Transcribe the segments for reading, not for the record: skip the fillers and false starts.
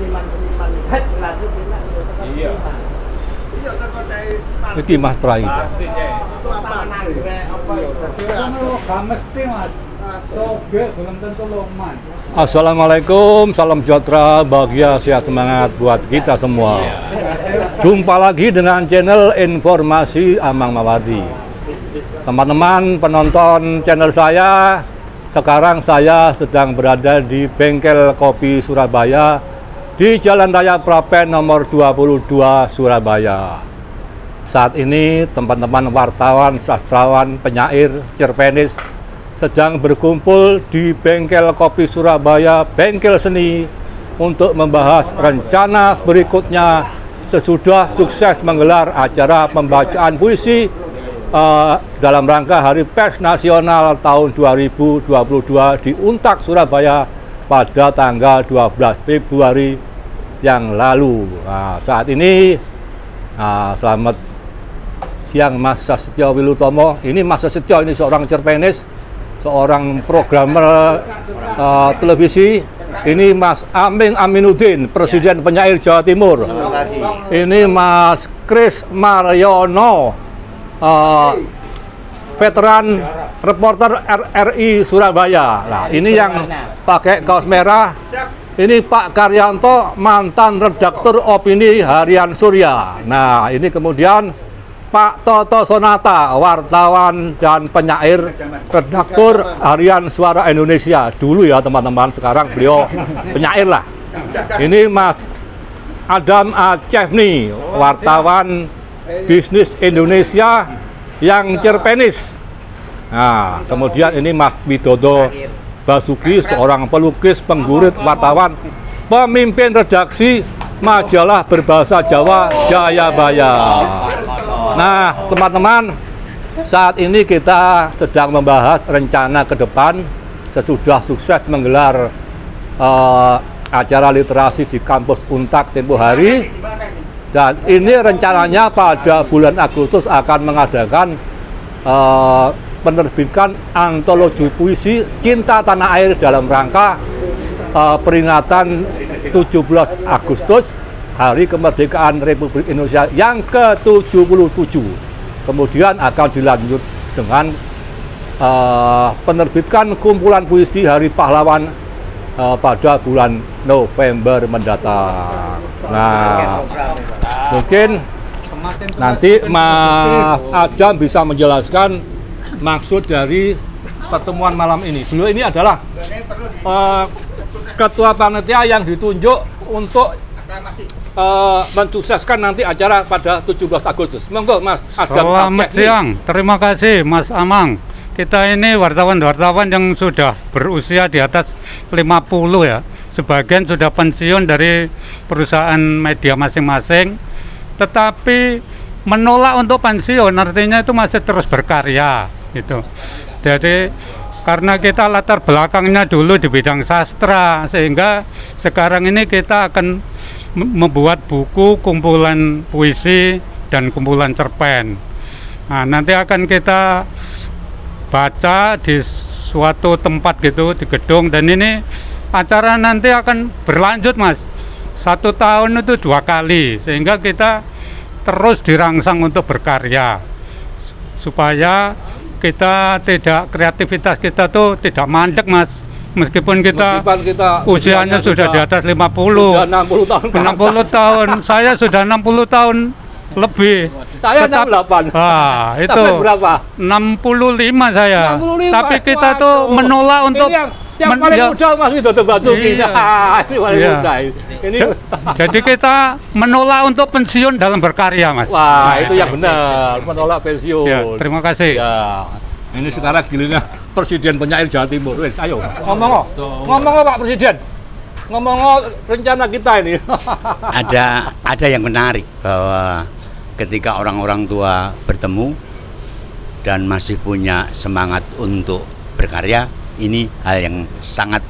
seniman-seniman het berarti enak iya. Iya terkait Iki Mas Prai. itu apa nanggrek apa Gak mesti Mas. Toge belum tentu loman. Assalamualaikum, salam sejahtera, bahagia, sehat, semangat buat kita semua. Jumpa lagi dengan channel Informasi Amang Mawati. Teman-teman penonton channel saya, sekarang saya sedang berada di Bengkel Kopi Surabaya di Jalan Raya Prapen nomor 22 Surabaya. Saat ini teman-teman wartawan, sastrawan, penyair, cerpenis sedang berkumpul di Bengkel Kopi Surabaya, Bengkel Seni, untuk membahas rencana berikutnya sesudah sukses menggelar acara pembacaan puisi dalam rangka Hari Pers Nasional tahun 2022 di Untak, Surabaya pada tanggal 12 Februari yang lalu. Nah, saat ini selamat siang Mas Sastyo Wilutomo. Ini Mas Sastyo ini seorang cerpenis, seorang programmer televisi. Ini Mas Aming Aminuddin, Presiden Penyair Jawa Timur. Ini Mas Kris Maryono, veteran reporter RRI Surabaya. Nah, ini yang pakai kaos merah. Ini Pak Karyanto, mantan redaktur opini Harian Surya. Nah, ini kemudian Pak Toto Sonata, wartawan dan penyair redaktur Harian Suara Indonesia. Dulu ya teman-teman, sekarang beliau penyair lah. Ini Mas Adam Acehni, wartawan bisnis Indonesia yang cerpenis. Nah, kemudian ini Mas Widodo Basuki, seorang pelukis, penggurit, wartawan, pemimpin redaksi majalah berbahasa Jawa Jayabaya. Nah, teman-teman, saat ini kita sedang membahas rencana ke depan sesudah sukses menggelar acara literasi di kampus Untak tempo hari. Dan ini rencananya pada bulan Agustus akan mengadakan penerbitan antologi puisi Cinta Tanah Air dalam rangka peringatan 17 Agustus Hari Kemerdekaan Republik Indonesia yang ke-77. Kemudian akan dilanjut dengan penerbitan kumpulan puisi Hari Pahlawan pada bulan November mendatang. Nah, mungkin nanti Mas Adam bisa menjelaskan maksud dari pertemuan malam ini. Beliau ini adalah ketua panitia yang ditunjuk untuk mensukseskan nanti acara pada 17 Agustus. Monggo Mas Adam. Selamat siang, terima kasih Mas Amang. Kita ini wartawan-wartawan yang sudah berusia di atas 50 ya. Sebagian sudah pensiun dari perusahaan media masing-masing, tetapi menolak untuk pensiun, artinya itu masih terus berkarya gitu. Jadi karena kita latar belakangnya dulu di bidang sastra, sehingga sekarang ini kita akan membuat buku, kumpulan puisi, dan kumpulan cerpen. Nah, nanti akan kita baca di suatu tempat gitu, di gedung, dan ini acara nanti akan berlanjut Mas. 1 tahun itu 2 kali, sehingga kita terus dirangsang untuk berkarya supaya kita tidak, kreativitas kita tuh tidak mandek Mas. Meskipun kita usianya sudah di atas 50, sudah 60 tahun. 60 tahun. Saya sudah 60 tahun lebih. Saya 68. Ah, itu. Sampai berapa? 65 saya. 65. Tapi kita tuh menolak untuk yang paling muda Mas Widodo Basuki. Iya. Ini paling muda. Ini jadi kita menolak untuk pensiun dalam berkarya Mas. wah, itu yang benar, menolak pensiun. Ya, terima kasih. Ya. Ini sekarang giliran Presiden Penyair Jawa Timur. Wes, ayo ngomong Pak Presiden. Ngomong rencana kita ini. Ada yang menarik bahwa ketika orang-orang tua bertemu dan masih punya semangat untuk berkarya, ini hal yang sangat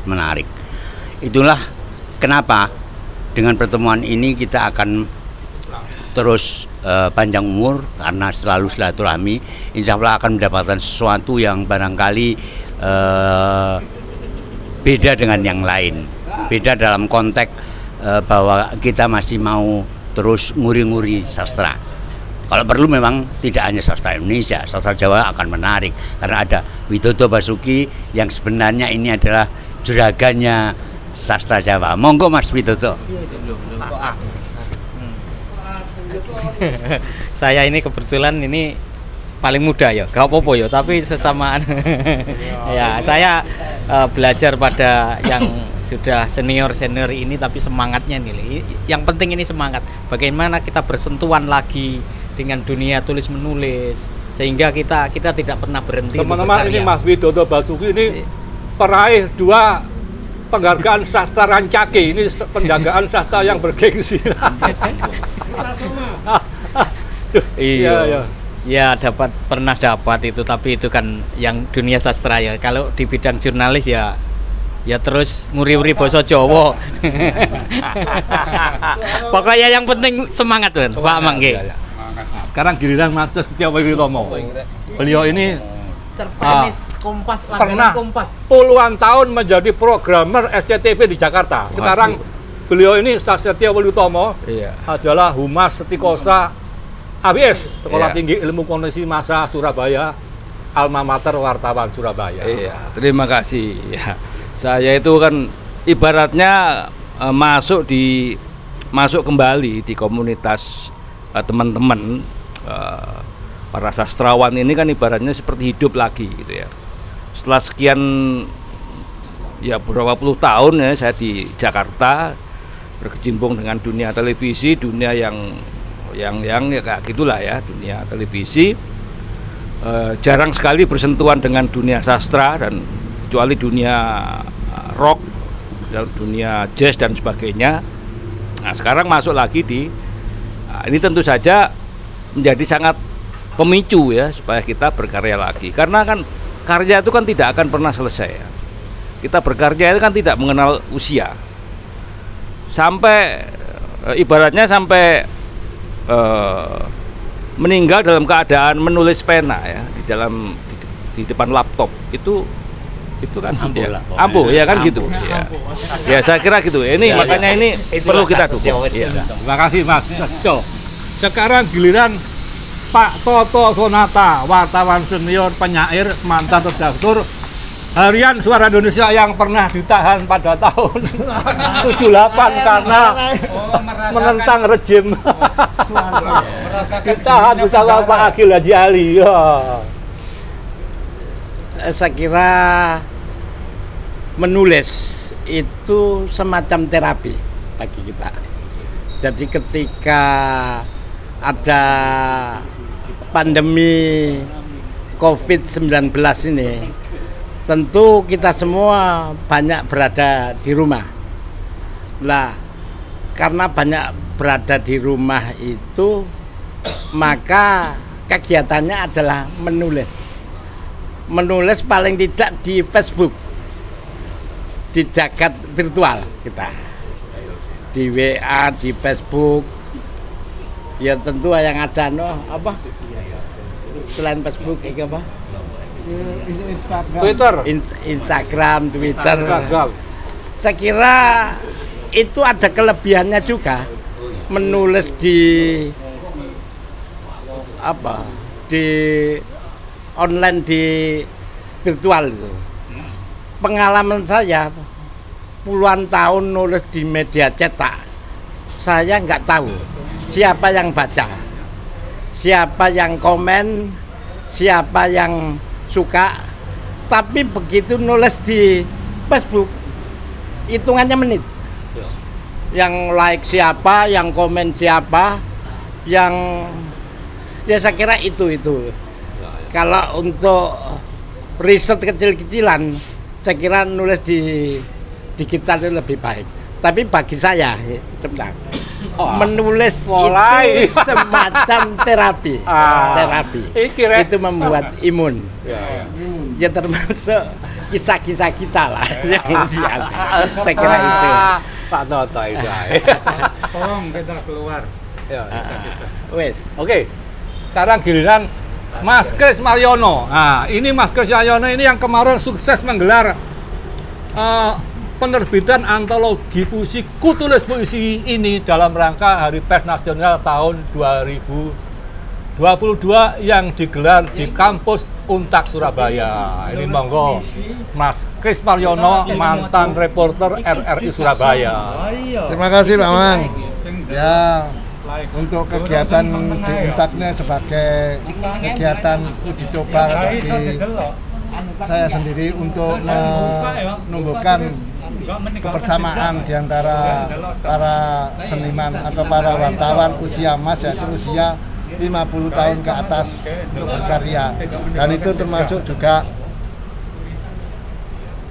menarik. Itulah kenapa dengan pertemuan ini kita akan terus panjang umur, karena selalu silaturahmi. Insya Allah akan mendapatkan sesuatu yang barangkali beda dengan yang lain. Beda dalam konteks bahwa kita masih mau terus nguri-nguri sastra. Kalau perlu memang tidak hanya sastra Indonesia, sastra Jawa akan menarik karena ada Widodo Basuki yang sebenarnya ini adalah juragannya sastra Jawa. Monggo Mas Widodo. Saya ini kebetulan ini paling muda ya, gak apa-apa ya, tapi sesamaan. Ya, saya belajar pada yang sudah senior ini, tapi semangatnya nih. Yang penting ini semangat. Bagaimana kita bersentuhan lagi dengan dunia tulis menulis sehingga kita tidak pernah berhenti. Teman-teman, ini Mas Widodo Basuki ini peraih 2 penghargaan sastra Rancake. Ini penghargaan sastra yang bergengsi. Iya. Ya pernah dapat itu, tapi itu kan yang dunia sastra ya. Kalau di bidang jurnalis ya terus nguri-nguri basa Jawa. Pokoknya yang penting semangat kan, Pak Mangge. Sekarang giliran Mas Setio Wiwitomo. Beliau ini pernah puluhan tahun menjadi programmer SCTV di Jakarta. Sekarang beliau ini Setio Wiwitomo adalah Humas Setikosa ABS, Sekolah Tinggi Ilmu Komunikasi Massa Surabaya, alma mater wartawan Surabaya. Iya, terima kasih. Ya, saya itu kan ibaratnya masuk kembali di komunitas teman-teman para sastrawan ini kan ibaratnya seperti hidup lagi gitu ya. Setelah sekian beberapa puluh tahun ya saya di Jakarta berkecimpung dengan dunia televisi, dunia yang ya kayak gitulah ya, dunia televisi. Jarang sekali bersentuhan dengan dunia sastra dan kecuali dunia rock, dunia jazz dan sebagainya. Nah, sekarang masuk lagi ini tentu saja menjadi sangat pemicu ya supaya kita berkarya lagi, karena kan karya itu kan tidak akan pernah selesai ya. Kita berkarya itu kan tidak mengenal usia, sampai ibaratnya sampai meninggal dalam keadaan menulis pena ya di depan laptop itu kan ampuh ya kan gitu ya saya kira gitu ini makanya ini perlu kita dukung ya. Terima kasih Mas Setio. Sekarang giliran Pak Toto Sonata, wartawan senior, penyair, mantan redaktur Harian Suara Indonesia yang pernah ditahan pada tahun 78 karena menentang rejim. Ditahan bersama Pak Agil Haji Ali. Ya. Saya kira menulis itu semacam terapi bagi kita. Jadi ketika ada pandemi COVID-19 ini, tentu kita semua banyak berada di rumah. Nah, karena banyak berada di rumah itu, maka kegiatannya adalah menulis. Menulis paling tidak di Facebook, di jagat virtual kita, di WA, di Facebook. Ya tentu yang ada selain Facebook apa? Instagram, Twitter. Saya kira itu ada kelebihannya juga. Menulis di online, di virtual itu. Pengalaman saya puluhan tahun nulis di media cetak, saya nggak tahu siapa yang baca, siapa yang komen, siapa yang suka. Tapi begitu nulis di Facebook, hitungannya menit. Yang like siapa, yang komen siapa, yang saya kira itu. Kalau untuk riset kecil-kecilan, saya kira nulis di digital itu lebih baik. Tapi bagi saya sebenarnya menulis itu semacam terapi. Itu membuat imun. Ya termasuk kisah-kisah kita lah. Saya kira itu. Pak Toto itu. Tolong kita keluar. Oke. Sekarang giliran Mas Kris Mariono. Nah, ini Mas Kris Mariono ini yang kemarin sukses menggelar penerbitan antologi puisi Kutulis Puisi ini dalam rangka Hari Pers Nasional tahun 2022 yang digelar di kampus Untak Surabaya. Ini monggo Mas Kris Mariono, mantan reporter RRI Surabaya. Terima kasih Pak Mang. Ya, untuk kegiatan di Untaknya sebagai kegiatan uji coba bagi saya sendiri untuk menumbuhkan kebersamaan di antara para seniman atau para wartawan usia emas, yaitu usia 50 tahun ke atas untuk berkarya. Dan itu termasuk juga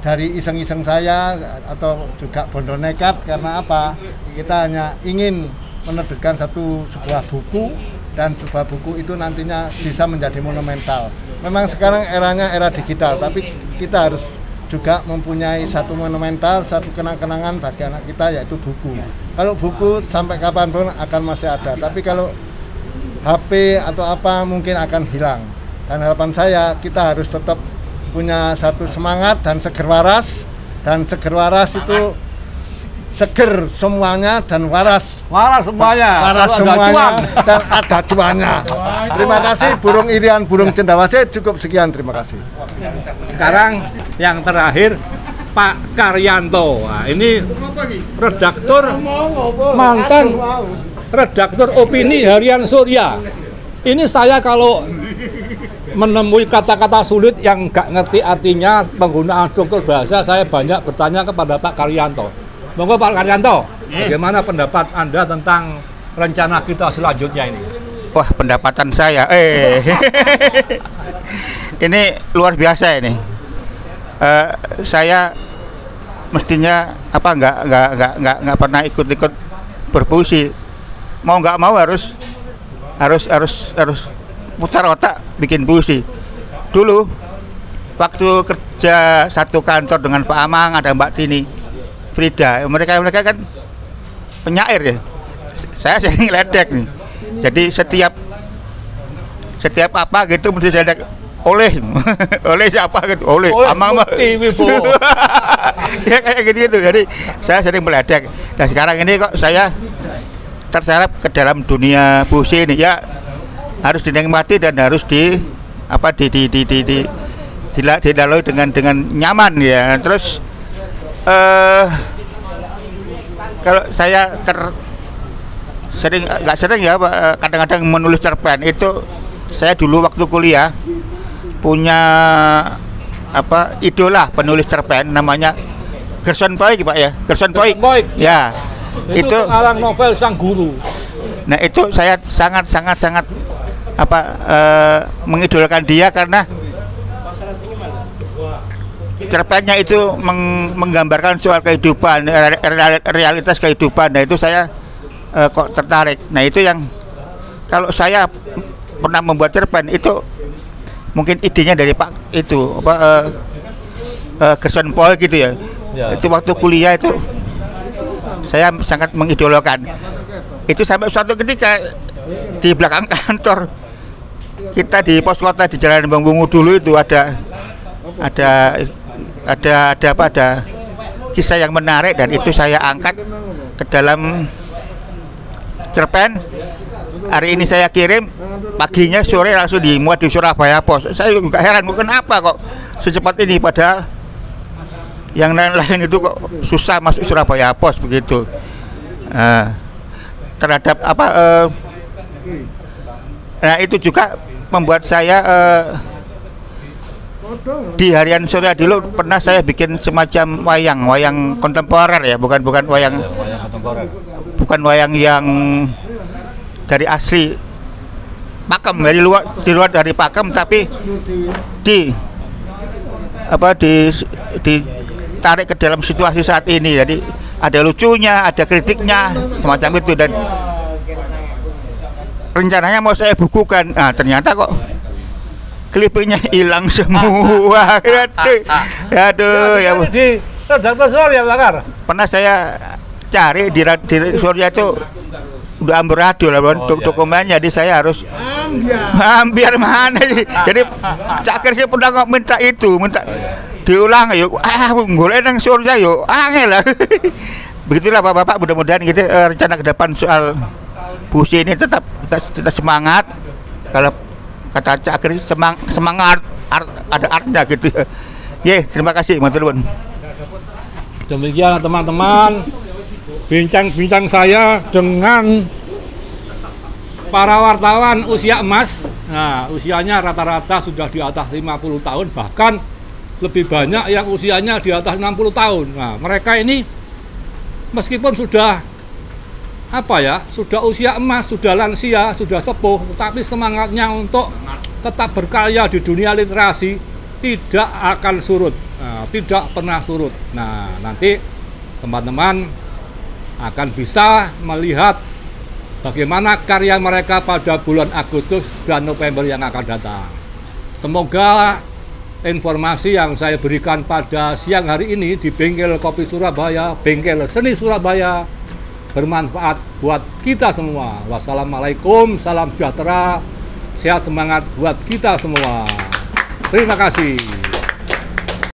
dari iseng-iseng saya atau juga bondo nekat. Karena apa? Kita hanya ingin menerbitkan sebuah buku, dan sebuah buku itu nantinya bisa menjadi monumental. Memang sekarang eranya era digital, tapi kita harus juga mempunyai satu monumental, satu kenang-kenangan bagi anak kita, yaitu buku. Kalau buku sampai kapanpun akan masih ada, tapi kalau HP atau apa mungkin akan hilang. Dan harapan saya kita harus tetap punya satu semangat dan seger waras. Dan seger waras itu seger semuanya dan waras. Waras semuanya. Waras semuanya dan ada cuannya. Terima kasih burung irian, burung cendawasih. Cukup sekian, terima kasih. Sekarang yang terakhir Pak Karyanto. Nah, ini mantan redaktur opini Harian Surya. Ini saya kalau menemui kata-kata sulit yang gak ngerti artinya, penggunaan struktur bahasa, saya banyak bertanya kepada Pak Karyanto. Monggo Pak Karyanto, bagaimana pendapat Anda tentang rencana kita selanjutnya ini? Wah, pendapatan saya, ini luar biasa ini. Saya mestinya nggak pernah ikut berpuisi. Mau nggak mau harus putar otak bikin puisi. Dulu waktu kerja satu kantor dengan Pak Amang, ada Mbak Tini, Frida, mereka kan penyair ya. Saya sering ngeledek nih. Jadi setiap apa gitu mesti saya ledek. Oleh siapa gitu? Oleh Amang mah. Ya kayak gitu. Jadi saya sering meledek. Dan sekarang ini kok saya terseret ke dalam dunia puisi ini, ya harus dinikmati dan harus dilalui dengan nyaman ya. Terus kalau saya nggak sering ya, kadang-kadang menulis cerpen. Itu saya dulu waktu kuliah punya idola penulis cerpen namanya Gerson Poik, Pak ya. Gerson Poik. Ya. Itu alang novel Sang Guru. Nah, itu saya sangat mengidolakan dia karena cerpennya itu menggambarkan soal kehidupan, realitas kehidupan. Nah, itu saya kok tertarik. Nah, itu yang kalau saya pernah membuat cerpen itu mungkin idenya dari Pak itu Gerson Poik gitu ya. Itu waktu kuliah itu saya sangat mengidolakan. Itu sampai suatu ketika di belakang kantor kita di pos kota di Jalan Banggungu dulu itu ada kisah yang menarik, dan itu saya angkat ke dalam cerpen. Hari ini saya kirim, paginya sore langsung dimuat di Surabaya Pos. Saya juga heran, kenapa kok secepat ini, padahal yang lain-lain itu kok susah masuk Surabaya Pos begitu. Terhadap nah itu juga membuat saya di Harian Surya dulu pernah saya bikin semacam wayang kontemporer ya, bukan wayang yang dari asli Pakem, dari luar dari Pakem, tapi ditarik ke dalam situasi saat ini. Jadi ada lucunya, ada kritiknya, semacam itu. Dan rencananya mau saya bukukan, ternyata kok klipnya hilang semua. Aduh ya. Di redaktor Surya Bakar. Pernah saya cari di Surya itu udah amburadul lah dokumennya, jadi saya harus hampir mana sih. Jadi Cakir sih pernah minta diulang yuk. Golek nang surga yuk. Angel lah. Begitulah Bapak-bapak, mudah-mudahan kita rencana ke depan soal puisi ini tetap kita semangat. Kalau kata Cak Akir semangat ada artnya gitu. Terima kasih, matur nuwun. Demikian teman-teman, bincang-bincang saya dengan para wartawan usia emas. Nah, usianya rata-rata sudah di atas 50 tahun, bahkan lebih banyak yang usianya di atas 60 tahun. Nah, mereka ini meskipun sudah sudah usia emas, sudah lansia, sudah sepuh, tetapi semangatnya untuk tetap berkarya di dunia literasi tidak akan surut, tidak pernah surut. Nah, nanti teman-teman akan bisa melihat bagaimana karya mereka pada bulan Agustus dan November yang akan datang. Semoga informasi yang saya berikan pada siang hari ini di Bengkel Kopi Surabaya, Bengkel Seni Surabaya, bermanfaat buat kita semua. Wassalamualaikum, salam sejahtera, sehat semangat buat kita semua. Terima kasih.